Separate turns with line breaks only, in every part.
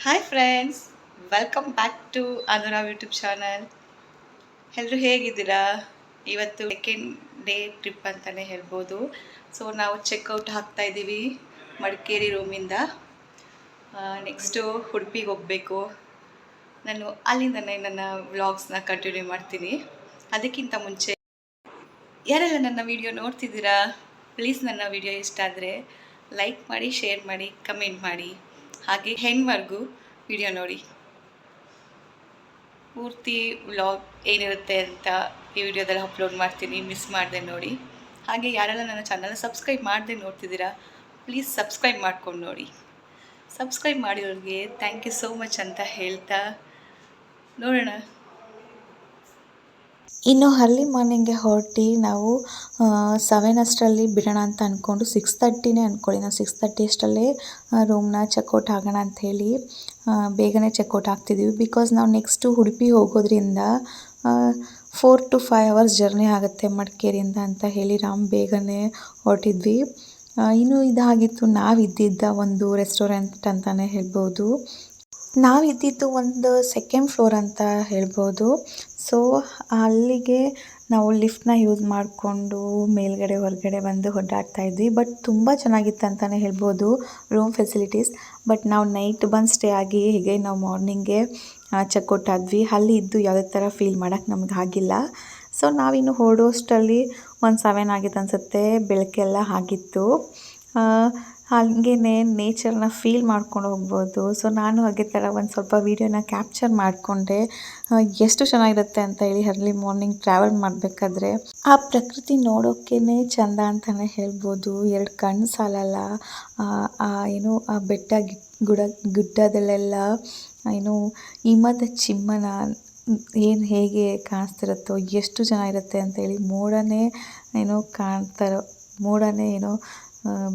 Hi friends, welcome back to Anurao YouTube channel. ಎಲ್ಲರೂ ಹೇಗಿದ್ದೀರಾ? ಇವತ್ತು ಸೆಕೆಂಡ್ ಡೇ ಟ್ರಿಪ್ ಅಂತಲೇ ಹೇಳ್ಬೋದು. ಸೊ ನಾವು ಚೆಕ್ಔಟ್ ಆಗ್ತಾ ಇದ್ದೀವಿ ಮಡಿಕೇರಿ ರೂಮಿಂದ. ನೆಕ್ಸ್ಟು ಉಡುಪಿಗೆ ಹೋಗಬೇಕು. ನಾನು ಅಲ್ಲಿಂದನೇ ನನ್ನ ವ್ಲಾಗ್ಸ್ನ ಕಂಟಿನ್ಯೂ ಮಾಡ್ತೀನಿ. ಅದಕ್ಕಿಂತ ಮುಂಚೆ ಯಾರೆಲ್ಲ ನನ್ನ ವಿಡಿಯೋ ನೋಡ್ತಿದ್ದೀರಾ, ಪ್ಲೀಸ್ ನನ್ನ ವಿಡಿಯೋ ಇಷ್ಟ ಆದರೆ ಲೈಕ್ ಮಾಡಿ, ಶೇರ್ ಮಾಡಿ, ಕಮೆಂಟ್ ಮಾಡಿ. ಹಾಗೆ ಹೆಣ್ವರೆಗೂ ವಿಡಿಯೋ ನೋಡಿ. ಪೂರ್ತಿ ವ್ಲಾಗ್ ಏನಿರುತ್ತೆ ಅಂತ ಈ ವಿಡಿಯೋದಲ್ಲಿ ಅಪ್ಲೋಡ್ ಮಾಡ್ತೀನಿ, ಮಿಸ್ ಮಾಡದೆ ನೋಡಿ. ಹಾಗೆ ಯಾರೆಲ್ಲ ನನ್ನ ಚಾನಲ್ನ ಸಬ್ಸ್ಕ್ರೈಬ್ ಮಾಡದೆ ನೋಡ್ತಿದ್ದೀರಾ, ಪ್ಲೀಸ್ ಸಬ್ಸ್ಕ್ರೈಬ್ ಮಾಡ್ಕೊಂಡು ನೋಡಿ. ಸಬ್ಸ್ಕ್ರೈಬ್ ಮಾಡಿರೋರಿಗೆ ಥ್ಯಾಂಕ್ ಯು ಸೋ ಮಚ್ ಅಂತ ಹೇಳ್ತಾ ನೋಡೋಣ.
ಇನ್ನು ಅರ್ಲಿ ಮಾರ್ನಿಂಗ್ಗೆ ಹೊರಟಿ ನಾವು 7 ಅಷ್ಟರಲ್ಲಿ ಬಿಡೋಣ ಅಂತ ಅಂದ್ಕೊಂಡು 6:30ನೇ ಅಂದ್ಕೊಳ್ಳಿ. ನಾವು 6:30 ಅಷ್ಟರಲ್ಲೇ ರೂಮ್ನ ಚೆಕ್ಔಟ್ ಆಗೋಣ ಅಂಥೇಳಿ ಬೇಗನೆ ಚೆಕ್ಔಟ್ ಆಗ್ತಿದ್ದೀವಿ. ಬಿಕಾಸ್ ನಾವು ನೆಕ್ಸ್ಟು ಉಡುಪಿ ಹೋಗೋದ್ರಿಂದ 4 to 5 hours ಜರ್ನಿ ಆಗುತ್ತೆ ಮಡಿಕೇರಿಯಿಂದ ಅಂತ ಹೇಳಿ ಬೇಗನೆ ಹೊರಟಿದ್ವಿ. ಇನ್ನು ಇದಾಗಿತ್ತು ನಾವಿದ್ದಿದ್ದ ಒಂದು ರೆಸ್ಟೋರೆಂಟ್ ಅಂತಲೇ ಹೇಳ್ಬೋದು. ನಾವಿದ್ದಿದ್ದು ಒಂದು 2nd ಫ್ಲೋರ್ ಅಂತ ಹೇಳ್ಬೋದು. ಸೊ ಅಲ್ಲಿಗೆ ನಾವು ಲಿಫ್ಟ್ನ ಯೂಸ್ ಮಾಡಿಕೊಂಡು ಮೇಲ್ಗಡೆ ಹೊರಗಡೆ ಬಂದು ಓಡಾಡ್ತಾ ಇದ್ವಿ. ಬಟ್ ತುಂಬ ಚೆನ್ನಾಗಿತ್ತು ಅಂತಲೇ ಹೇಳ್ಬೋದು ರೂಮ್ ಫೆಸಿಲಿಟೀಸ್. ಬಟ್ ನಾವು ನೈಟ್ ಬಂದು ಸ್ಟೇ ಆಗಿ ಹೀಗೆ ನಾವು ಮಾರ್ನಿಂಗ್ಗೆ ಚೆಕ್ಔಟ್ ಆದ್ವಿ. ಅಲ್ಲಿ ಇದ್ದು ಯಾವುದೇ ಥರ ಫೀಲ್ ಮಾಡೋಕ್ಕೆ ನಮ್ಗೆ ಆಗಿಲ್ಲ. ಸೊ ನಾವಿನ್ನು ಹೊರಡೋಷ್ಟರಲ್ಲಿ ಒಂದು 7 ಆಗಿತ್ತು ಅನಿಸುತ್ತೆ. ಬೆಳಕೆಲ್ಲ ಆಗಿತ್ತು. ಹಾಗೇ ನೇಚರ್ನ ಫೀಲ್ ಮಾಡ್ಕೊಂಡು ಹೋಗ್ಬೋದು. ಸೊ ನಾನು ಹಾಗೆ ಥರ ಒಂದು ಸ್ವಲ್ಪ ವೀಡಿಯೋನ ಕ್ಯಾಪ್ಚರ್ ಮಾಡಿಕೊಂಡೆ. ಎಷ್ಟು ಚೆನ್ನಾಗಿರುತ್ತೆ ಅಂತ ಹೇಳಿ ಅರ್ಲಿ ಮಾರ್ನಿಂಗ್ ಟ್ರಾವೆಲ್ ಮಾಡಬೇಕಾದ್ರೆ ಆ ಪ್ರಕೃತಿ ನೋಡೋಕ್ಕೇ ಚೆಂದ ಅಂತಲೇ ಹೇಳ್ಬೋದು. 2 ಕಣ್ಣು ಸಾಲಲ್ಲ. ಏನು ಆ ಬೆಟ್ಟ ಗುಡ್ಡದಲ್ಲೆಲ್ಲ ಏನು ಹಿಮದ ಚಿಮ್ಮನ ಏನು ಹೇಗೆ ಕಾಣಿಸ್ತಿರುತ್ತೋ ಎಷ್ಟು ಚೆನ್ನಾಗಿರುತ್ತೆ ಅಂತೇಳಿ ಮೋಡನೇ ಏನೋ ಮೋಡನೇ ಏನೋ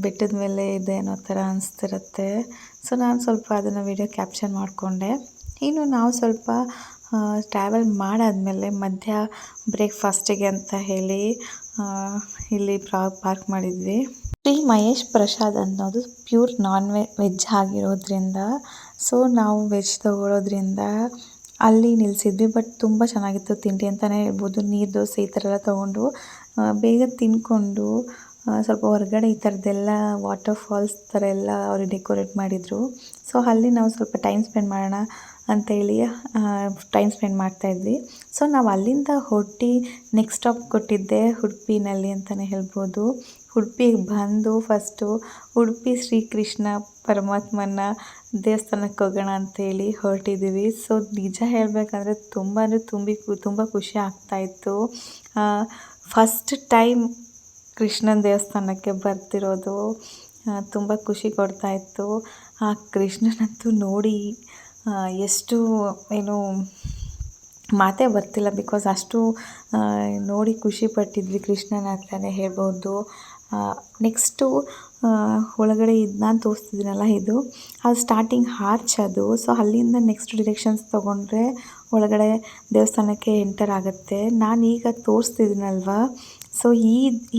ಬೆಟ್ಟದ ಮೇಲೆ ಇದೆ ಅನ್ನೋ ಥರ ಅನಿಸ್ತಿರುತ್ತೆ. ಸೊ ನಾನು ಸ್ವಲ್ಪ ಅದನ್ನು ವೀಡಿಯೋ ಕ್ಯಾಪ್ಚರ್ ಮಾಡಿಕೊಂಡೆ. ಇನ್ನು ನಾವು ಸ್ವಲ್ಪ ಟ್ರಾವೆಲ್ ಮಾಡಾದಮೇಲೆ ಮಧ್ಯ ಬ್ರೇಕ್ಫಾಸ್ಟಿಗೆ ಅಂತ ಹೇಳಿ ಇಲ್ಲಿ ಪಾರ್ಕ್ ಮಾಡಿದ್ವಿ. ಶ್ರೀ ಮಹೇಶ್ ಪ್ರಸಾದ್ ಅನ್ನೋದು ಪ್ಯೂರ್ ವೆಜ್ ಆಗಿರೋದ್ರಿಂದ ಸೊ ನಾವು ವೆಜ್ ತೊಗೊಳೋದ್ರಿಂದ ಅಲ್ಲಿ ನಿಲ್ಲಿಸಿದ್ವಿ. ಬಟ್ ತುಂಬ ಚೆನ್ನಾಗಿತ್ತು ತಿಂಡಿ ಅಂತಲೇ ಹೇಳ್ಬೋದು. ನೀರು ದೋಸೆ ಈ ಥರ ಎಲ್ಲ ತೊಗೊಂಡು ಬೇಗ ತಿಂದ್ಕೊಂಡು ಸ್ವಲ್ಪ ಹೊರಗಡೆ ಈ ಥರದ್ದೆಲ್ಲ ವಾಟರ್ ಫಾಲ್ಸ್ ಥರ ಎಲ್ಲ ಅವರು ಡೆಕೋರೇಟ್ ಮಾಡಿದರು. ಸೊ ಅಲ್ಲಿ ನಾವು ಸ್ವಲ್ಪ ಟೈಮ್ ಸ್ಪೆಂಡ್ ಮಾಡೋಣ ಅಂತೇಳಿ ಟೈಮ್ ಸ್ಪೆಂಡ್ ಮಾಡ್ತಾಯಿದ್ವಿ. ಸೊ ನಾವು ಅಲ್ಲಿಂದ ಹೊರಟಿ ನೆಕ್ಸ್ಟ್ ಸ್ಟಾಪ್ ಕೊಟ್ಟಿದ್ದೆ ಉಡುಪಿನಲ್ಲಿ ಅಂತಲೇ ಹೇಳ್ಬೋದು. ಉಡುಪಿಗೆ ಬಂದು ಫಸ್ಟು ಉಡುಪಿ ಶ್ರೀಕೃಷ್ಣ ಪರಮಾತ್ಮನ ದೇವಸ್ಥಾನಕ್ಕೆ ಹೋಗೋಣ ಅಂತೇಳಿ ಹೊರಟಿದ್ದೀವಿ. ಸೊ ನಿಜ ಹೇಳಬೇಕಂದ್ರೆ ತುಂಬ ಖುಷಿ ಆಗ್ತಾಯಿತ್ತು. ಫಸ್ಟ್ ಟೈಮ್ ಕೃಷ್ಣನ ದೇವಸ್ಥಾನಕ್ಕೆ ಬರ್ತಿರೋದು ತುಂಬ ಖುಷಿ ಕೊಡ್ತಾಯಿತ್ತು. ಆ ಕೃಷ್ಣನಂತೂ ನೋಡಿ ಎಷ್ಟು ಏನು ಮಾತೇ ಬರ್ತಿಲ್ಲ. ಬಿಕಾಸ್ ಅಷ್ಟು ನೋಡಿ ಖುಷಿ ಪಟ್ಟಿದ್ವಿ ಕೃಷ್ಣನ ಅಂತಲೇ ಹೇಳ್ಬೋದು. ನೆಕ್ಸ್ಟು ಒಳಗಡೆ ನಾನು ತೋರಿಸ್ತಿದ್ದೀನಲ್ಲ ಇದು ಸ್ಟಾರ್ಟಿಂಗ್ ಆರ್ಚ್ ಅದು. ಸೊ ಅಲ್ಲಿಂದ ನೆಕ್ಸ್ಟ್ ಡಿರೆಕ್ಷನ್ಸ್ ತೊಗೊಂಡ್ರೆ ಒಳಗಡೆ ದೇವಸ್ಥಾನಕ್ಕೆ ಎಂಟರ್ ಆಗುತ್ತೆ. ನಾನು ಈಗ ತೋರಿಸ್ತಿದ್ದೀನಲ್ವ, ಸೊ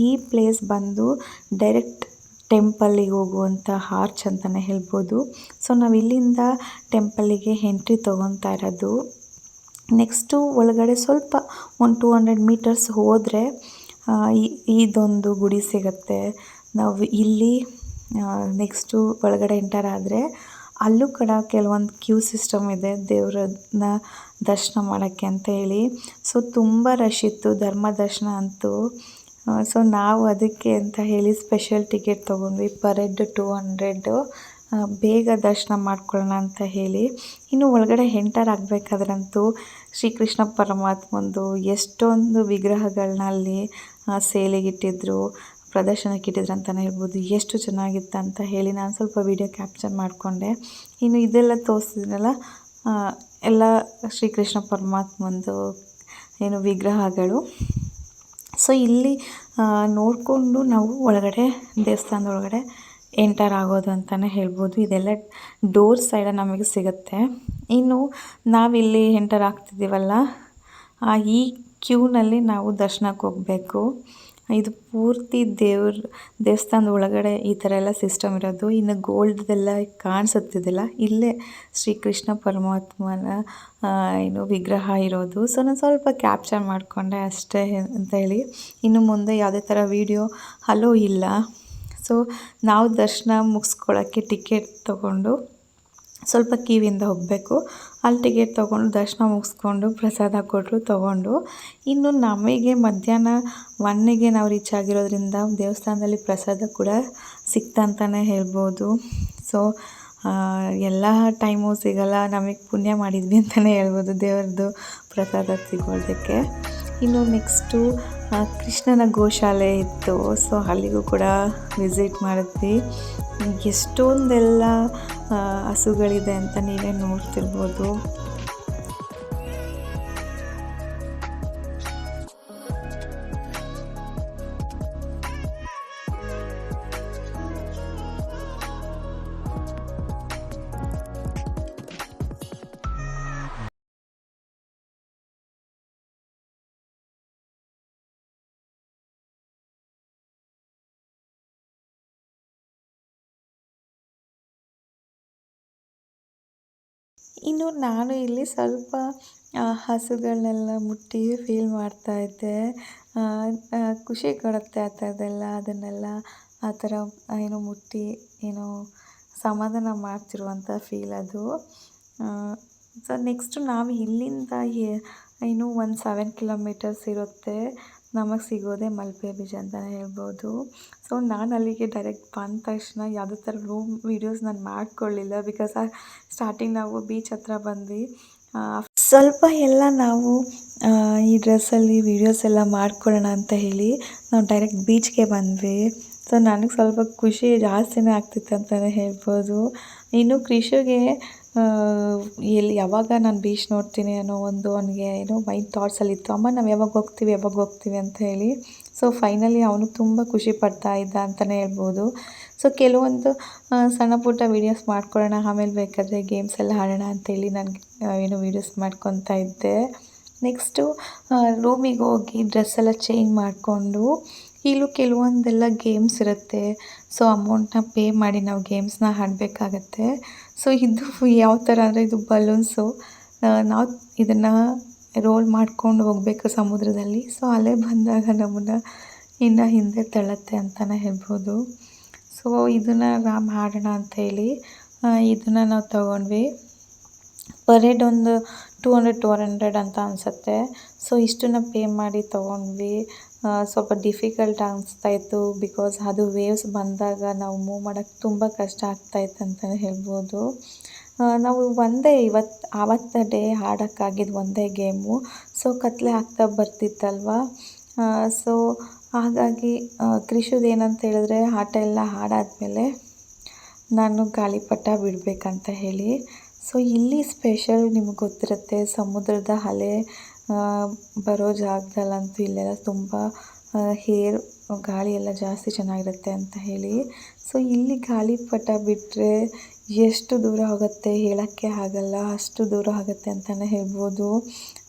ಈ ಪ್ಲೇಸ್ ಬಂದು ಡೈರೆಕ್ಟ್ ಟೆಂಪಲ್ಲಿಗೆ ಹೋಗುವಂಥ ಆರ್ಚ್ ಅಂತಲೇ ಹೇಳ್ಬೋದು. ಸೊ ನಾವು ಇಲ್ಲಿಂದ ಟೆಂಪಲ್ಲಿಗೆ ಎಂಟ್ರಿ ತೊಗೊತಾ ಇರೋದು. ನೆಕ್ಸ್ಟು ಒಳಗಡೆ ಸ್ವಲ್ಪ ಒಂದು 200 ಮೀಟರ್ಸ್ ಹೋದರೆ ಇದೊಂದು ಗುಡಿ ಸಿಗುತ್ತೆ. ನಾವು ಇಲ್ಲಿ ನೆಕ್ಸ್ಟು ಒಳಗಡೆ ಎಂಟರ್ ಆದರೆ ಅಲ್ಲೂ ಕೂಡ ಕೆಲವೊಂದು ಕ್ಯೂ ಸಿಸ್ಟಮ್ ಇದೆ ದೇವರನ್ನ ದರ್ಶನ ಮಾಡೋಕ್ಕೆ ಅಂತ ಹೇಳಿ. ಸೊ ತುಂಬ ರಶ್ ಇತ್ತು ಧರ್ಮ ದರ್ಶನ ಅಂತೂ. ಸೊ ನಾವು ಅದಕ್ಕೆ ಅಂತ ಹೇಳಿ ಸ್ಪೆಷಲ್ ಟಿಕೆಟ್ ತೊಗೊಂಡ್ವಿ. ಪರ್ ಹೆಡ್ 200 ಬೇಗ ದರ್ಶನ ಮಾಡ್ಕೊಳ್ಳೋಣ ಅಂತ ಹೇಳಿ. ಇನ್ನು ಒಳಗಡೆ ಎಂಟರ್ ಆಗಬೇಕಾದ್ರಂತೂ ಶ್ರೀಕೃಷ್ಣ ಪರಮಾತ್ಮಂದು ಎಷ್ಟೊಂದು ವಿಗ್ರಹಗಳನ್ನ ಅಲ್ಲಿ ಸೇಲಿಗಿಟ್ಟಿದ್ರು, ಪ್ರದರ್ಶನಕ್ಕಿಟ್ಟಿದ್ರು ಅಂತಲೇ ಹೇಳ್ಬೋದು. ಎಷ್ಟು ಚೆನ್ನಾಗಿತ್ತು ಅಂತ ಹೇಳಿ ನಾನು ಸ್ವಲ್ಪ ವೀಡಿಯೋ ಕ್ಯಾಪ್ಚರ್ ಮಾಡಿಕೊಂಡೆ. ಇನ್ನು ಇದೆಲ್ಲ ತೋರಿಸಿದ್ನಲ್ಲ ಎಲ್ಲ ಶ್ರೀಕೃಷ್ಣ ಪರಮಾತ್ಮಂದು ಏನು ವಿಗ್ರಹಗಳು. ಸೊ ಇಲ್ಲಿ ನೋಡಿಕೊಂಡು ನಾವು ಒಳಗಡೆ ದೇವಸ್ಥಾನದ ಒಳಗಡೆ ಎಂಟರ್ ಆಗೋದು ಅಂತಲೇ ಹೇಳ್ಬೋದು. ಇದೆಲ್ಲ ಡೋರ್ ಸೈಡ ನಮಗೆ ಸಿಗುತ್ತೆ. ಇನ್ನು ನಾವಿಲ್ಲಿ ಎಂಟರ್ ಆಗ್ತಿದ್ದೀವಲ್ಲ ಈ ಕ್ಯೂನಲ್ಲಿ ನಾವು ದರ್ಶನಕ್ಕೆ ಹೋಗಬೇಕು. ಇದು ಪೂರ್ತಿ ದೇವಸ್ಥಾನದ ಒಳಗಡೆ ಈ ಥರ ಎಲ್ಲ ಸಿಸ್ಟಮ್ ಇರೋದು. ಇನ್ನು ಗೋಲ್ಡ್ದೆಲ್ಲ ಕಾಣಿಸುತ್ತಿದ್ದಿಲ್ಲ, ಇಲ್ಲೇ ಶ್ರೀಕೃಷ್ಣ ಪರಮಾತ್ಮನ ವಿಗ್ರಹ ಇರೋದು. ಸೊ ನಾನು ಸ್ವಲ್ಪ ಕ್ಯಾಪ್ಚರ್ ಮಾಡಿಕೊಂಡೆ ಅಷ್ಟೇ ಅಂತ ಹೇಳಿ. ಇನ್ನು ಮುಂದೆ ಯಾವುದೇ ಥರ ವೀಡಿಯೋ ಅಲೋ ಇಲ್ಲ. ಸೊ ನಾವು ದರ್ಶನ ಮುಗಿಸ್ಕೊಳ್ಳೋಕ್ಕೆ ಟಿಕೆಟ್ ತೊಗೊಂಡು ಸ್ವಲ್ಪ ಕ್ಯೂವಿಂದ ಹೋಗಬೇಕು. ಅಲ್ಲಿ ಟಿಕೆಟ್ ತೊಗೊಂಡು ದರ್ಶನ ಮುಗಿಸ್ಕೊಂಡು ಪ್ರಸಾದ ಕೊಟ್ಟರು ತೊಗೊಂಡು. ಇನ್ನು ನಮಗೆ ಮಧ್ಯಾಹ್ನ 1ಗೆ ನಾವು ರೀಚ್ ಆಗಿರೋದ್ರಿಂದ ದೇವಸ್ಥಾನದಲ್ಲಿ ಪ್ರಸಾದ ಕೂಡ ಸಿಕ್ತಂತಲೇ ಹೇಳ್ಬೋದು. ಸೊ ಎಲ್ಲ ಟೈಮು ಸಿಗೋಲ್ಲ, ನಮಗೆ ಪುಣ್ಯ ಮಾಡಿದ್ವಿ ಅಂತಲೇ ಹೇಳ್ಬೋದು ದೇವ್ರದ್ದು ಪ್ರಸಾದ ಸಿಗೋದಕ್ಕೆ. ಇನ್ನು ನೆಕ್ಸ್ಟು ಕೃಷ್ಣನ ಗೋಶಾಲೆ ಇತ್ತು. ಸೊ ಅಲ್ಲಿಗೂ ಕೂಡ ವಿಸಿಟ್ ಮಾಡಿದ್ವಿ. ಎಷ್ಟೊಂದೆಲ್ಲ ಹಸುಗಳಿದೆ ಅಂತ ನೀವೇ ನೋಡ್ತಿರ್ಬೋದು. ಇನ್ನು ನಾನು ಇಲ್ಲಿ ಸ್ವಲ್ಪ ಹಸುಗಳನ್ನೆಲ್ಲ ಮುಟ್ಟಿ ಫೀಲ್ ಮಾಡ್ತಾಯಿದ್ದೆ. ಖುಷಿ ಕೊಡುತ್ತೆ ಆ ಥರದ್ದೆಲ್ಲ, ಅದನ್ನೆಲ್ಲ ಆ ಥರ ಮುಟ್ಟಿ ಸಮಾಧಾನ ಮಾಡ್ತಿರುವಂಥ ಫೀಲ್ ಅದು. ಸೊ ನೆಕ್ಸ್ಟು ನಾವು ಇಲ್ಲಿಂದ ಒಂದು 7 ಕಿಲೋಮೀಟರ್ಸ್ ಇರುತ್ತೆ ನಮಗೆ ಸಿಗೋದೇ ಮಲ್ಪೆ ಬೀಚ್ ಅಂತಲೇ ಹೇಳ್ಬೋದು. ಸೊ ನಾನು ಅಲ್ಲಿಗೆ ಡೈರೆಕ್ಟ್ ಬಂದ ತಕ್ಷಣ ಯಾವುದೇ ಥರ ರೂಮ್ ವೀಡಿಯೋಸ್ ನಾನು ಮಾಡ್ಕೊಳ್ಳಿಲ್ಲ. ಬಿಕಾಸ್ ಸ್ಟಾರ್ಟಿಂಗ್ ನಾವು ಬೀಚ್ ಹತ್ರ ಬಂದ್ವಿ, ಸ್ವಲ್ಪ ಎಲ್ಲ ನಾವು ಈ ಡ್ರೆಸ್ಸಲ್ಲಿ ವೀಡಿಯೋಸ್ ಎಲ್ಲ ಮಾಡ್ಕೊಳ್ಳೋಣ ಅಂತ ಹೇಳಿ ನಾವು ಡೈರೆಕ್ಟ್ ಬೀಚ್ಗೆ ಬಂದ್ವಿ. ಸೊ ನನಗೆ ಸ್ವಲ್ಪ ಖುಷಿ ಜಾಸ್ತಿನೇ ಆಗ್ತಿತ್ತು ಅಂತಲೇ ಹೇಳ್ಬೋದು. ಇನ್ನು ಕೃಷಿಗೆ ಯಾವಾಗ ನಾನು ಬೀಚ್ ನೋಡ್ತೀನಿ ಅನ್ನೋ ಒಂದು ಅವನಿಗೆ ಮೈಂಡ್ ಥಾಟ್ಸಲ್ಲಿತ್ತು, ಅಮ್ಮ ನಾವು ಯಾವಾಗ ಹೋಗ್ತೀವಿ ಅಂತ ಹೇಳಿ. ಸೊ ಫೈನಲಿ ಅವನು ತುಂಬ ಖುಷಿ ಪಡ್ತಾ ಇದ್ದ ಅಂತಲೇ ಹೇಳ್ಬೋದು. ಸೊ ಕೆಲವೊಂದು ಸಣ್ಣ ಪುಟ್ಟ ವೀಡಿಯೋಸ್ ಮಾಡ್ಕೊಳ್ಳೋಣ, ಆಮೇಲೆ ಬೇಕಾದರೆ ಗೇಮ್ಸ್ ಎಲ್ಲ ಆಡೋಣ ಅಂತೇಳಿ ನಾನು ವೀಡಿಯೋಸ್ ಮಾಡ್ಕೊತಾ ಇದ್ದೆ. ನೆಕ್ಸ್ಟು ರೂಮಿಗೆ ಹೋಗಿ ಡ್ರೆಸ್ ಎಲ್ಲ ಚೇಂಜ್ ಮಾಡಿಕೊಂಡು, ಇಲ್ಲೂ ಕೆಲವೊಂದೆಲ್ಲ ಗೇಮ್ಸ್ ಇರುತ್ತೆ. ಸೊ ಅಮೌಂಟನ್ನ ಪೇ ಮಾಡಿ ನಾವು ಗೇಮ್ಸ್ನ ಆಡಬೇಕಾಗತ್ತೆ. ಸೊ ಇದು ಯಾವ ಥರ ಅಂದರೆ ಇದು ಬಲೂನ್ಸು, ನಾವು ಇದನ್ನು ರೋಲ್ ಮಾಡ್ಕೊಂಡು ಹೋಗಬೇಕು ಸಮುದ್ರದಲ್ಲಿ. ಸೊ ಅಲೆ ಬಂದಾಗ ನಮ್ಮನ್ನು ಇನ್ನು ಹಿಂದೆ ತಳ್ಳುತ್ತೆ ಅಂತಲೇ ಹೇಳ್ಬೋದು. ಸೊ ಇದನ್ನು ನಾವು ಆಡೋಣ ಅಂಥೇಳಿ ಇದನ್ನು ನಾವು ತೊಗೊಂಡ್ವಿ. ಪರ್ ಹೆಡ್ ಒಂದು 200 ಅಂತ ಅನಿಸುತ್ತೆ. ಸೊ ಇಷ್ಟನ್ನು ಪೇ ಮಾಡಿ ತೊಗೊಂಡ್ವಿ. ಸ್ವಲ್ಪ ಡಿಫಿಕಲ್ಟ್ ಅನಿಸ್ತಾಯಿತ್ತು, ಬಿಕಾಸ್ ಅದು ವೇವ್ಸ್ ಬಂದಾಗ ನಾವು ಮೂವ್ ಮಾಡೋಕ್ಕೆ ತುಂಬ ಕಷ್ಟ ಆಗ್ತಾಯಿತ್ತು ಅಂತಲೇ ಹೇಳ್ಬೋದು. ನಾವು ಆವತ್ತು ಡೇ ಆಡೋಕ್ಕಾಗಿದ್ದು ಒಂದೇ ಗೇಮು. ಸೊ ಕತ್ಲೆ ಆಗ್ತಾ ಬರ್ತಿತ್ತಲ್ವ, ಸೊ ಹಾಗಾಗಿ ಕೃಷಿದು ಏನಂತ ಹೇಳಿದ್ರೆ ಆಟ ಎಲ್ಲ ಆಡಾದ್ಮೇಲೆ ನಾನು ಗಾಳಿಪಟ ಬಿಡಬೇಕಂತ ಹೇಳಿ. ಸೊ ಇಲ್ಲಿ ಸ್ಪೆಷಲ್ ನಿಮಗೆ ಗೊತ್ತಿರುತ್ತೆ, ಸಮುದ್ರದ ಅಲೆ ಬರೋ ಜಾಗದಲ್ಲಂತೂ ಇಲ್ಲೆಲ್ಲ ತುಂಬ ಗಾಳಿ ಎಲ್ಲ ಜಾಸ್ತಿ ಚೆನ್ನಾಗಿರುತ್ತೆ ಅಂತ ಹೇಳಿ. ಸೊ ಇಲ್ಲಿ ಗಾಳಿಪಟ ಬಿಟ್ಟರೆ ಎಷ್ಟು ದೂರ ಹೋಗುತ್ತೆ ಹೇಳೋಕ್ಕೆ ಆಗಲ್ಲ, ಅಷ್ಟು ದೂರ ಆಗುತ್ತೆ ಅಂತಲೇ ಹೇಳ್ಬೋದು.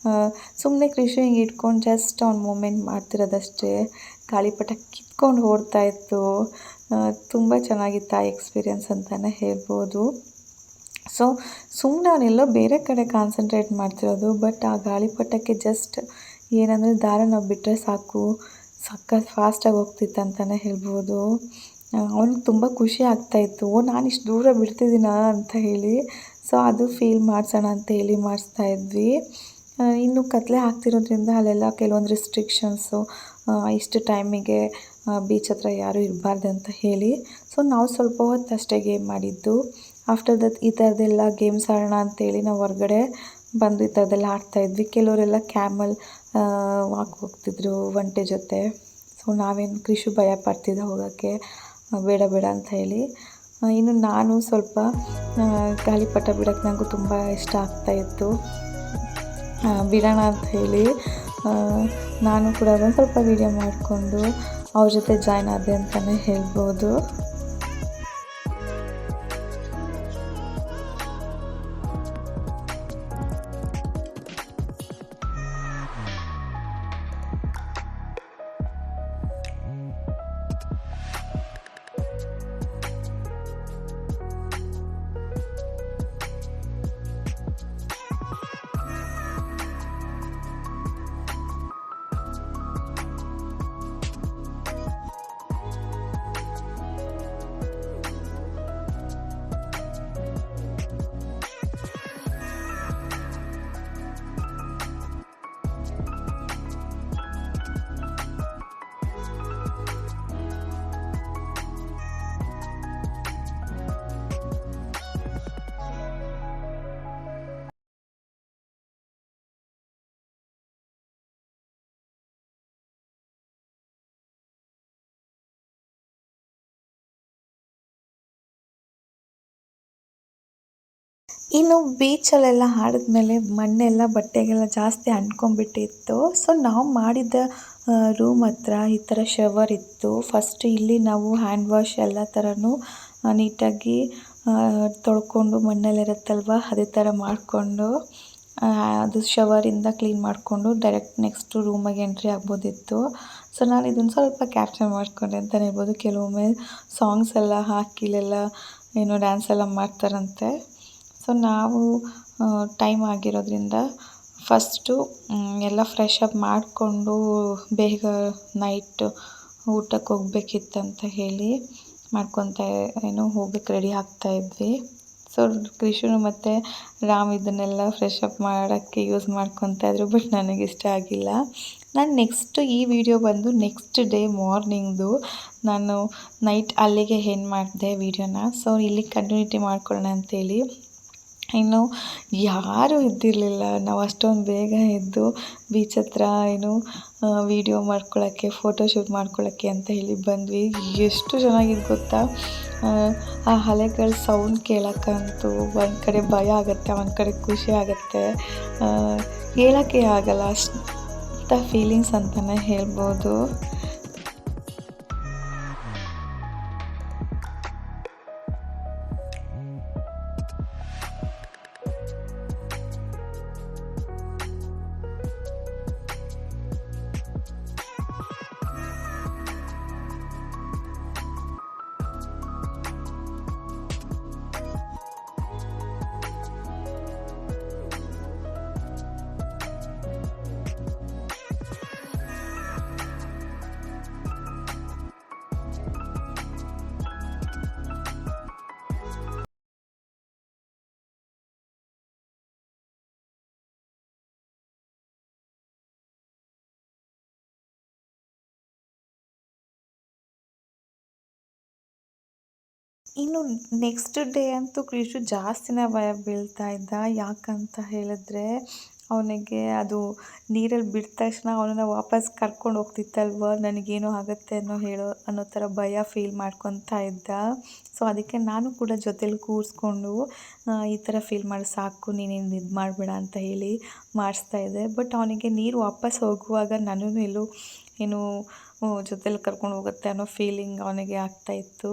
ಸುಮ್ಮನೆ ಕೃಷಿ ಹಿಂಗೆ ಇಟ್ಕೊಂಡು ಜಸ್ಟ್ ಅವ್ನು ಮೂಮೆಂಟ್ ಮಾಡ್ತಿರೋದಷ್ಟೇ, ಗಾಳಿಪಟ ಕಿತ್ಕೊಂಡು ಓಡ್ತಾಯಿತ್ತು. ತುಂಬ ಚೆನ್ನಾಗಿತ್ತು ಆ ಎಕ್ಸ್ಪೀರಿಯೆನ್ಸ್ ಅಂತಲೇ ಹೇಳ್ಬೋದು. ಸೊ ಸುಮ್ಮನೆ ಅವನೆಲ್ಲೋ ಬೇರೆ ಕಡೆ ಕಾನ್ಸಂಟ್ರೇಟ್ ಮಾಡ್ತಿರೋದು, ಬಟ್ ಆ ಗಾಳಿಪಟಕ್ಕೆ ಜಸ್ಟ್ ಏನಂದರೆ ದಾರ ನಾವು ಬಿಟ್ಟರೆ ಸಾಕು, ಸಖತ್ ಫಾಸ್ಟಾಗಿ ಹೋಗ್ತಿತ್ತು ಅಂತಲೇ ಹೇಳ್ಬೋದು. ಅವ್ನಿಗೆ ತುಂಬ ಖುಷಿ ಆಗ್ತಾಯಿತ್ತು, ನಾನು ಇಷ್ಟು ದೂರ ಬಿಡ್ತಿದ್ದೀನಾ ಅಂತ ಹೇಳಿ. ಸೊ ಅದು ಫೀಲ್ ಮಾಡಿಸೋಣ ಅಂತ ಹೇಳಿ ಮಾಡಿಸ್ತಾಯಿದ್ವಿ. ಇನ್ನು ಕತ್ಲೆ ಆಗ್ತಿರೋದ್ರಿಂದ ಅಲ್ಲೆಲ್ಲ ಕೆಲವೊಂದು ರಿಸ್ಟ್ರಿಕ್ಷನ್ಸು, ಇಷ್ಟು ಟೈಮಿಗೆ ಬೀಚ್ ಹತ್ರ ಯಾರೂ ಇರಬಾರ್ದು ಅಂತ ಹೇಳಿ. ಸೊ ನಾವು ಸ್ವಲ್ಪ ಹೊತ್ತು ಅಷ್ಟೇ ಗೇಮ್ ಮಾಡಿದ್ದು. ಆಫ್ಟರ್ ದಟ್ ಈ ಥರದ್ದೆಲ್ಲ ಗೇಮ್ಸ್ ಆಡೋಣ ಅಂತೇಳಿ ನಾವು ಹೊರಗಡೆ ಬಂದು ಈ ಥರದ್ದೆಲ್ಲ ಆಡ್ತಾಯಿದ್ವಿ. ಕೆಲವರೆಲ್ಲ ಕ್ಯಾಮಲ್ ವಾಕ್ ಹೋಗ್ತಿದ್ರು ಒಂಟೆ ಜೊತೆ. ಸೊ ನಾವೇನು ಕೃಷಿ ಭಯ ಪಡ್ತಿದ್ದೆ ಹೋಗೋಕ್ಕೆ, ಬೇಡ ಅಂತ ಹೇಳಿ. ಇನ್ನು ನಾನು ಸ್ವಲ್ಪ ಗಾಳಿಪಟ ಬಿಡೋಕ್ಕೆ ನನಗೂ ತುಂಬ ಇಷ್ಟ ಆಗ್ತಾಯಿತ್ತು, ಬಿಡೋಣ ಅಂತ ಹೇಳಿ ನಾನು ಕೂಡ ಒಂದು ಸ್ವಲ್ಪ ವೀಡಿಯೋ ಮಾಡಿಕೊಂಡು ಅವ್ರ ಜೊತೆ ಜಾಯ್ನ್ ಆದೆ ಅಂತಲೇ ಹೇಳ್ಬೋದು. ಇನ್ನು ಬೀಚಲ್ಲೆಲ್ಲ ಆಡಿದ್ಮೇಲೆ ಮಣ್ಣೆಲ್ಲ ಬಟ್ಟೆಗೆಲ್ಲ ಜಾಸ್ತಿ ಅಂಟ್ಕೊಂಡ್ಬಿಟ್ಟಿತ್ತು. ಸೊ ನಾವು ಮಾಡಿದ್ದ ರೂಮ್ ಹತ್ರ ಈ ಥರ ಶವರ್ ಇತ್ತು. ಫಸ್ಟ್ ಇಲ್ಲಿ ನಾವು ಹ್ಯಾಂಡ್ ವಾಶ್ ಎಲ್ಲ ಥರನೂ ನೀಟಾಗಿ ತೊಳ್ಕೊಂಡು ಮಣ್ಣೆಲ್ಲಿರುತ್ತಲ್ವ ಅದೇ ಥರ ಮಾಡಿಕೊಂಡು ಅದು ಶವರಿಂದ ಕ್ಲೀನ್ ಮಾಡಿಕೊಂಡು ಡೈರೆಕ್ಟ್ ನೆಕ್ಸ್ಟು ರೂಮಿಗೆ ಎಂಟ್ರಿ ಆಗ್ಬೋದಿತ್ತು. ಸೊ ನಾನು ಇದನ್ನು ಸ್ವಲ್ಪ ಕ್ಯಾಪ್ಚರ್ ಮಾಡಿಕೊಂಡೆ ಅಂತಲೇ ಹೇಳ್ಬೋದು. ಕೆಲವೊಮ್ಮೆ ಸಾಂಗ್ಸ್ ಎಲ್ಲ ಹಾಕಿ ಇಲ್ಲೆಲ್ಲ ಏನೋ ಡ್ಯಾನ್ಸ್ ಎಲ್ಲ ಮಾಡ್ತಾರಂತೆ. ಸೊ ನಾವು ಟೈಮ್ ಆಗಿರೋದ್ರಿಂದ ಫಸ್ಟು ಎಲ್ಲ ಫ್ರೆಶ್ ಅಪ್ ಮಾಡಿಕೊಂಡು ಬೇಗ ನೈಟ್ ಊಟಕ್ಕೆ ಹೋಗ್ಬೇಕಿತ್ತಂತ ಹೇಳಿ ಹೋಗಕ್ಕೆ ರೆಡಿ ಆಗ್ತಾಯಿದ್ವಿ. ಸೊ ಕೃಷುನು ಮತ್ತು ರಾಮ್ ಇದನ್ನೆಲ್ಲ ಫ್ರೆಶ್ ಅಪ್ ಮಾಡೋಕ್ಕೆ ಯೂಸ್ ಮಾಡ್ಕೊತಾಯಿದ್ರು. ಬಟ್ ನನಗಿಷ್ಟ ಆಗಿಲ್ಲ. ನಾನು ನೆಕ್ಸ್ಟ್ ಈ ವಿಡಿಯೋ ಬಂದು ನೆಕ್ಸ್ಟ್ ಡೇ ಮಾರ್ನಿಂಗ್ದು. ನಾನು ನೈಟ್ ಅಲ್ಲಿಗೆ ಏನು ಮಾಡಿದೆ ವೀಡಿಯೋನ. ಸೊ ಇಲ್ಲಿ ಕಂಟಿನ್ಯೂಟಿ ಮಾಡ್ಕೊಳ್ಳೋಣ ಅಂತೇಳಿ ಇನ್ನು ಯಾರೂ ಇದ್ದಿರಲಿಲ್ಲ. ನಾವು ಅಷ್ಟೊಂದು ಬೇಗ ಎದ್ದು ಬೀಚ್ ಹತ್ರ ವೀಡಿಯೋ ಮಾಡ್ಕೊಳ್ಳೋಕ್ಕೆ ಫೋಟೋಶೂಟ್ ಮಾಡ್ಕೊಳ್ಳೋಕ್ಕೆ ಅಂತ ಹೇಳಿ ಬಂದ್ವಿ. ಎಷ್ಟು ಚೆನ್ನಾಗಿತ್ತು ಗೊತ್ತಾ. ಆ ಅಲೆಗಳ ಸೌಂಡ್ ಕೇಳೋಕ್ಕಂತೂ ಒಂದು ಕಡೆ ಭಯ ಆಗುತ್ತೆ, ಒಂದು ಕಡೆ ಖುಷಿ ಆಗುತ್ತೆ. ಹೇಳೋಕ್ಕೆ ಆಗಲ್ಲ, ಅಷ್ಟ ಫೀಲಿಂಗ್ಸ್ ಅಂತಲೇ ಹೇಳ್ಬೋದು. ಇನ್ನು ನೆಕ್ಸ್ಟ್ ಡೇ ಅಂತೂ ಕೃಷು ಜಾಸ್ತಿನೇ ಭಯ ಬೀಳ್ತಾ ಇದ್ದ. ಯಾಕಂತ ಹೇಳಿದ್ರೆ ಅವನಿಗೆ ಅದು ನೀರಲ್ಲಿ ಬಿಟ್ಟ ತಕ್ಷಣ ಅವನನ್ನು ವಾಪಸ್ ಕರ್ಕೊಂಡು ಹೋಗ್ತಿತ್ತಲ್ವ, ನನಗೇನೋ ಆಗುತ್ತೆ ಅನ್ನೋ ಥರ ಭಯ ಫೀಲ್ ಮಾಡ್ಕೊತಾ ಇದ್ದ. ಸೊ ಅದಕ್ಕೆ ನಾನು ಕೂಡ ಜೊತೇಲಿ ಕೂರಿಸ್ಕೊಂಡು ಈ ಥರ ಫೀಲ್ ಮಾಡಿ ಸಾಕು, ನೀನೇನು ಇದು ಮಾಡಬೇಡ ಅಂತ ಹೇಳಿ ಮಾಡಿಸ್ತಾಯಿದ್ದೆ. ಬಟ್ ಅವನಿಗೆ ನೀರು ವಾಪಸ್ ಹೋಗುವಾಗ ನನ್ನೂ ಎಲ್ಲೋ ಜೊತೇಲಿ ಕರ್ಕೊಂಡು ಹೋಗುತ್ತೆ ಅನ್ನೋ ಫೀಲಿಂಗ್ ಅವನಿಗೆ ಆಗ್ತಾಯಿತ್ತು.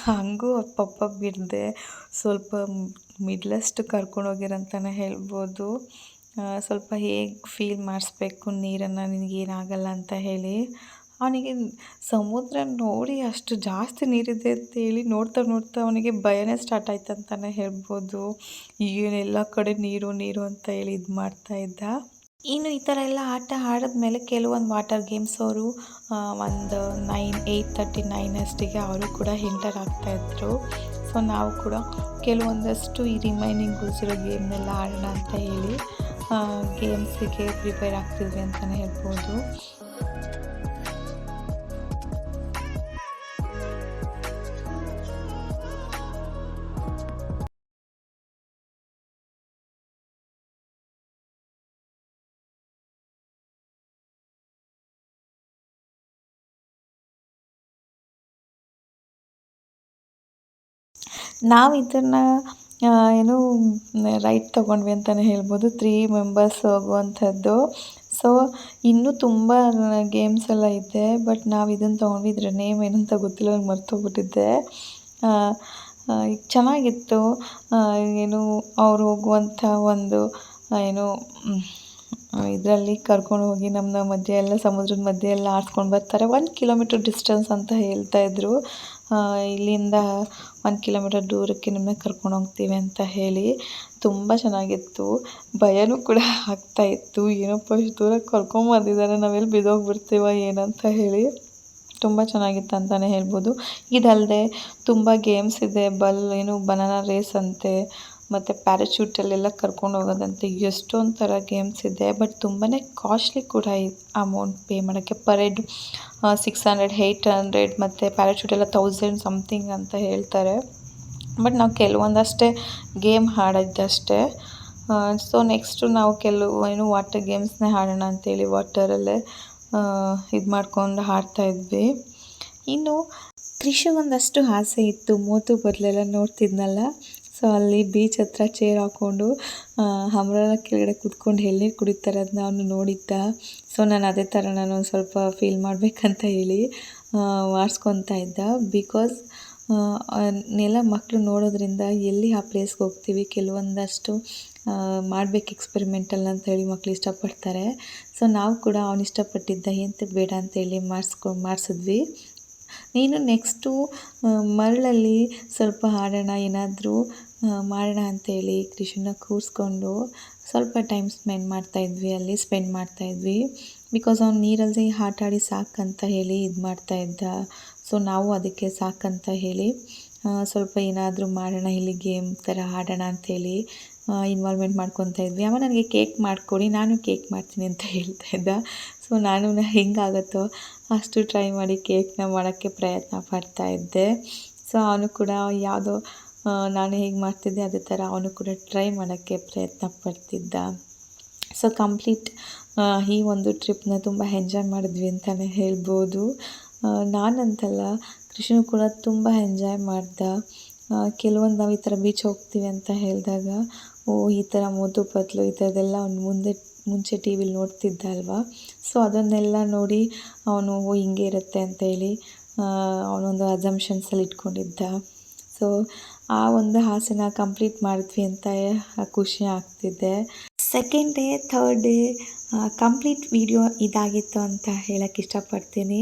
ಹಂಗೂ ಪಾಪ ಬಿಡದೆ ಸ್ವಲ್ಪ ಮಿಡ್ಲಷ್ಟು ಕರ್ಕೊಂಡೋಗಿರಂತಲೇ ಹೇಳ್ಬೋದು. ಸ್ವಲ್ಪ ಹೇಗೆ ಫೀಲ್ ಮಾಡಿಸ್ಬೇಕು ನೀರನ್ನು, ನಿನಗೇನಾಗಲ್ಲ ಅಂತ ಹೇಳಿ. ಅವನಿಗೆ ಸಮುದ್ರ ನೋಡಿ ಅಷ್ಟು ಜಾಸ್ತಿ ನೀರಿದೆ ಅಂತೇಳಿ ನೋಡ್ತಾ ಅವನಿಗೆ ಭಯನೇ ಸ್ಟಾರ್ಟ್ ಆಯ್ತು ಅಂತಲೇ ಹೇಳ್ಬೋದು. ಎಲ್ಲ ಕಡೆ ನೀರು ಅಂತ ಹೇಳಿ ಇದು ಮಾಡ್ತಾಯಿದ್ದ. ಇನ್ನು ಈ ಥರ ಎಲ್ಲ ಆಟ ಆಡಿದ್ಮೇಲೆ ಕೆಲವೊಂದು ವಾಟರ್ ಗೇಮ್ಸ್ ಅವರು ಒಂದು 8:30 ಅಷ್ಟಿಗೆ ಅವರು ಕೂಡ ಎಂಟರ್ ಆಗ್ತಾಯಿದ್ರು. ಸೊ ನಾವು ಕೂಡ ಕೆಲವೊಂದಷ್ಟು ಈ ರಿಮೈನಿಂಗ್ ಉಳಿಸಿರೋ ಗೇಮ್ನೆಲ್ಲ ಆಡೋಣ ಅಂತ ಹೇಳಿ ಗೇಮ್ಸಿಗೆ ಪ್ರಿಪೇರ್ ಆಗ್ತಿದ್ವಿ ಅಂತಲೇ ಹೇಳ್ಬೋದು. ನಾವು ಇದನ್ನು ರೈಡ್ ತೊಗೊಂಡ್ವಿ ಅಂತಲೇ ಹೇಳ್ಬೋದು. 3 ಮೆಂಬರ್ಸ್ ಹೋಗುವಂಥದ್ದು. ಸೊ ಇನ್ನೂ ತುಂಬ ಗೇಮ್ಸ್ ಎಲ್ಲ ಇದೆ. ಬಟ್ ನಾವು ಇದನ್ನು ತೊಗೊಂಡ್ವಿ. ಇದರ ನೇಮ್ ಏನಂತ ಗೊತ್ತಿಲ್ಲ, ನನಗೆ ಮರ್ತೋಗ್ಬಿಟ್ಟಿದ್ದೆ. ಚೆನ್ನಾಗಿತ್ತು. ಅವ್ರು ಹೋಗುವಂಥ ಒಂದು ಇದರಲ್ಲಿ ಕರ್ಕೊಂಡು ಹೋಗಿ ನಮ್ಮ ಮಧ್ಯೆ ಎಲ್ಲ ಸಮುದ್ರದ ಮಧ್ಯೆ ಎಲ್ಲ ಆಡ್ಸ್ಕೊಂಡು ಬರ್ತಾರೆ. 1 ಕಿಲೋಮೀಟರ್ ಡಿಸ್ಟೆನ್ಸ್ ಅಂತ ಹೇಳ್ತಾಯಿದ್ರು. ಇಲ್ಲಿಂದ 1 ಕಿಲೋಮೀಟರ್ ದೂರಕ್ಕೆ ನಿಮ್ಮನ್ನ ಕರ್ಕೊಂಡು ಹೋಗ್ತೀವಿ ಅಂತ ಹೇಳಿ. ತುಂಬ ಚೆನ್ನಾಗಿತ್ತು. ಭಯನೂ ಕೂಡ ಆಗ್ತಾಯಿತ್ತು. ಏನಪ್ಪ ಇಷ್ಟು ದೂರ ಕರ್ಕೊಂಬಂದಿದ್ದಾರೆ, ನಾವೆಲ್ಲಿ ಬಿದ್ದೋಗ್ಬಿಡ್ತೀವ ಏನಂತ ಹೇಳಿ. ತುಂಬ ಚೆನ್ನಾಗಿತ್ತು ಅಂತಲೇ ಹೇಳ್ಬೋದು. ಇದಲ್ಲದೆ ತುಂಬ ಗೇಮ್ಸ್ ಇದೆ. ಬನಾನಾ ರೇಸ್ ಅಂತೆ, ಮತ್ತು ಪ್ಯಾರಾಚೂಟಲ್ಲೆಲ್ಲ ಕರ್ಕೊಂಡು ಹೋಗೋದಂತೆ, ಎಷ್ಟೊಂದು ಥರ ಗೇಮ್ಸ್ ಇದೆ. ಬಟ್ ತುಂಬಾ ಕಾಸ್ಟ್ಲಿ ಕೂಡ ಅಮೌಂಟ್ ಪೇ ಮಾಡೋಕ್ಕೆ. ಪರ್ ಹೆಡ್ 600, 800 ಮತ್ತು ಪ್ಯಾರಾಚೂಟೆಲ್ಲ 1000 ಸಮಥಿಂಗ್ ಅಂತ ಹೇಳ್ತಾರೆ. ಬಟ್ ನಾವು ಕೆಲವೊಂದಷ್ಟೇ ಗೇಮ್ ಆಡಿದ್ದಷ್ಟೇ. ಸೊ ನೆಕ್ಸ್ಟು ನಾವು ವಾಟರ್ ಗೇಮ್ಸ್ನೇ ಆಡೋಣ ಅಂತೇಳಿ ವಾಟರಲ್ಲೇ ಇದು ಮಾಡ್ಕೊಂಡು ಆಡ್ತಾಯಿದ್ವಿ. ಇನ್ನು ಕೃಷಿಗೊಂದಷ್ಟು ಆಸೆ ಇತ್ತು, ಮೋತು ಬದಲೆಲ್ಲ ನೋಡ್ತಿದ್ನಲ್ಲ. ಸೊ ಸೊ ಅಲ್ಲಿ ಬೀಚ್ ಹತ್ರ ಚೇರ್ ಹಾಕ್ಕೊಂಡು ಅಂಬ್ರೆಲಾ ಕೆಳಗಡೆ ಕೂತ್ಕೊಂಡು ಎಳ್ನೀರು ಕುಡಿತಾರೆ ಅದನ್ನ ಅವನು ನೋಡಿದ್ದ. ಸೊ ನಾನು ಅದೇ ಥರ ನಾನು ಒಂದು ಸ್ವಲ್ಪ ಫೀಲ್ ಮಾಡಬೇಕಂತ ಹೇಳಿ ಮಾಡಿಸ್ಕೊತಾ ಇದ್ದ. ಬಿಕಾಸ್ ನೆಲ ಮಕ್ಕಳು ನೋಡೋದ್ರಿಂದ ಎಲ್ಲಿ ಆ ಪ್ಲೇಸ್ಗೆ ಹೋಗ್ತೀವಿ ಕೆಲವೊಂದಷ್ಟು ಮಾಡಬೇಕು ಎಕ್ಸ್ಪೆರಿಮೆಂಟಲ್ ಅಂತ ಹೇಳಿ ಮಕ್ಕಳು ಇಷ್ಟಪಡ್ತಾರೆ. ಸೊ ನಾವು ಕೂಡ ಅವನು ಇಷ್ಟಪಟ್ಟಿದ್ದ ಎಂತಕ್ಕೆ ಬೇಡ ಅಂತೇಳಿ ಮಾಡಿಸಿದ್ವಿ. ನೀನು ನೆಕ್ಸ್ಟು ಮರಳಲ್ಲಿ ಸ್ವಲ್ಪ ಆಡೋಣ ಏನಾದರೂ ಮಾಡೋಣ ಅಂತೇಳಿ ಕೃಷಿನ ಕೂರಿಸ್ಕೊಂಡು ಸ್ವಲ್ಪ ಟೈಮ್ ಸ್ಪೆಂಡ್ ಮಾಡ್ತಾಯಿದ್ವಿ. ಬಿಕಾಸ್ ಅವ್ನು ನೀರಲ್ಲಿ ಆಟ ಆಡಿ ಸಾಕಂತ ಹೇಳಿ ಇದು ಮಾಡ್ತಾಯಿದ್ದ. ಸೊ ನಾವು ಅದಕ್ಕೆ ಸಾಕಂತ ಹೇಳಿ ಸ್ವಲ್ಪ ಏನಾದರೂ ಮಾಡೋಣ ಇಲ್ಲಿ ಗೇಮ್ ಥರ ಆಡೋಣ ಅಂಥೇಳಿ ಇನ್ವಾಲ್ವ್ಮೆಂಟ್ ಮಾಡ್ಕೊತಾ ಇದ್ವಿ. ಅವ ನನಗೆ ಕೇಕ್ ಮಾಡಿಕೊಡಿ, ನಾನು ಕೇಕ್ ಮಾಡ್ತೀನಿ ಅಂತ ಹೇಳ್ತಾ ಇದ್ದ. ಸೊ ನಾನು ಹೆಂಗಾಗುತ್ತೋ ಅಷ್ಟು ಟ್ರೈ ಮಾಡಿ ಕೇಕ್ನ ಮಾಡೋಕ್ಕೆ ಪ್ರಯತ್ನ ಪಡ್ತಾಯಿದ್ದೆ. ಸೊ ಅವನು ಕೂಡ ಯಾವುದೋ ನಾನು ಹೇಗೆ ಮಾಡ್ತಿದ್ದೆ ಅದೇ ಥರ ಅವನು ಕೂಡ ಟ್ರೈ ಮಾಡೋಕ್ಕೆ ಪ್ರಯತ್ನ ಪಡ್ತಿದ್ದ. ಸೊ ಕಂಪ್ಲೀಟ್ ಈ ಒಂದು ಟ್ರಿಪ್ನ ತುಂಬ ಎಂಜಾಯ್ ಮಾಡಿದ್ವಿ ಅಂತಲೇ ಹೇಳ್ಬೋದು. ನಾನಂತಲ್ಲ, ಕೃಷ್ಣ ಕೂಡ ತುಂಬ ಎಂಜಾಯ್ ಮಾಡ್ದ. ಕೆಲವೊಂದು ನಾವು ಈ ಥರ ಬೀಚ್ ಹೋಗ್ತೀವಿ ಅಂತ ಹೇಳಿದಾಗ ಈ ಥರ ಮೋತು ಪತ್ಲು ಈ ಥರದ್ದೆಲ್ಲ ಅವ್ನು ಮುಂಚೆ ಟಿ ವಿಲಿ ನೋಡ್ತಿದ್ದ ಅಲ್ವಾ. ಸೊ ಅದನ್ನೆಲ್ಲ ನೋಡಿ ಅವನು ಹಿಂಗೆ ಇರುತ್ತೆ ಅಂತೇಳಿ ಅವನೊಂದು ಅಸಂಪ್ಷನ್ಸಲ್ಲಿ ಇಟ್ಕೊಂಡಿದ್ದ. ಸೊ ಆ ಒಂದು ಆಸೆನ ಕಂಪ್ಲೀಟ್ ಮಾಡಿದ್ವಿ ಅಂತ ಖುಷಿ ಆಗ್ತಿದೆ. Second day, third day complete video ಇದಾಗಿತ್ತು ಅಂತ ಹೇಳೋಕ್ಕೆ ಇಷ್ಟಪಡ್ತೀನಿ.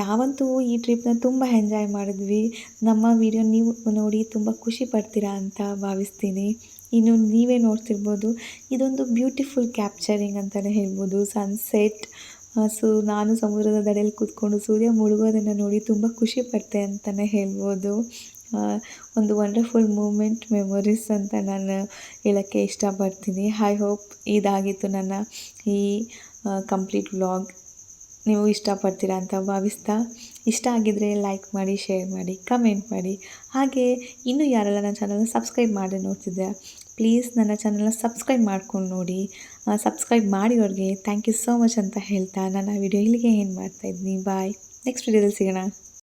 ನಾವಂತೂ ಈ ಟ್ರಿಪ್ನ ತುಂಬ ಎಂಜಾಯ್ ಮಾಡಿದ್ವಿ. ನಮ್ಮ ವಿಡಿಯೋ ನೀವು ನೋಡಿ ತುಂಬ ಖುಷಿ ಪಡ್ತೀರಾ ಅಂತ ಭಾವಿಸ್ತೀನಿ. ಇನ್ನು ನೀವೇ ನೋಡ್ತಿರ್ಬೋದು, ಇದೊಂದು ಬ್ಯೂಟಿಫುಲ್ ಕ್ಯಾಪ್ಚರಿಂಗ್ ಅಂತಲೇ ಹೇಳ್ಬೋದು. ಸನ್ಸೆಟ್. ಸೊ ನಾನು ಸಮುದ್ರದ ದಡೆಯಲ್ಲಿ ಕೂತ್ಕೊಂಡು ಸೂರ್ಯ ಮುಳುಗೋದನ್ನು ನೋಡಿ ತುಂಬ ಖುಷಿ ಪಡ್ತೆ ಅಂತಲೇ ಹೇಳ್ಬೋದು. ಒಂದು ವಂಡರ್ಫುಲ್ ಮೂಮೆಂಟ್, ಮೆಮೊರೀಸ್ ಅಂತ ನಾನು ಹೇಳೋಕ್ಕೆ ಇಷ್ಟಪಡ್ತೀನಿ. ಐ ಹೋಪ್ ಇದಾಗಿತ್ತು ನನ್ನ ಈ ಕಂಪ್ಲೀಟ್ ವ್ಲಾಗ್. ನೀವು ಇಷ್ಟಪಡ್ತೀರಾ ಅಂತ ಭಾವಿಸ್ತಾ, ಇಷ್ಟ ಆಗಿದ್ದರೆ ಲೈಕ್ ಮಾಡಿ, ಶೇರ್ ಮಾಡಿ, ಕಮೆಂಟ್ ಮಾಡಿ. ಹಾಗೆ ಇನ್ನೂ ಯಾರೆಲ್ಲ ನನ್ನ ಚಾನಲ್ನ ಸಬ್ಸ್ಕ್ರೈಬ್ ಮಾಡಿ ನೋಡ್ತಿದ್ದೆ, ಪ್ಲೀಸ್ ನನ್ನ ಚಾನಲ್ನ ಸಬ್ಸ್ಕ್ರೈಬ್ ಮಾಡ್ಕೊಂಡು ನೋಡಿ. ಸಬ್ಸ್ಕ್ರೈಬ್ ಮಾಡಿರೋರಿಗೆ ಥ್ಯಾಂಕ್ ಯು ಸೋ ಮಚ್ ಅಂತ ಹೇಳ್ತಾ ನನ್ನ ವಿಡಿಯೋ ಇಲ್ಲಿಗೆ ಏನು ಮಾಡ್ತಾಯಿದ್ದೀನಿ. ಬಾಯ್. ನೆಕ್ಸ್ಟ್ ವಿಡಿಯೋದಲ್ಲಿ ಸಿಗೋಣ.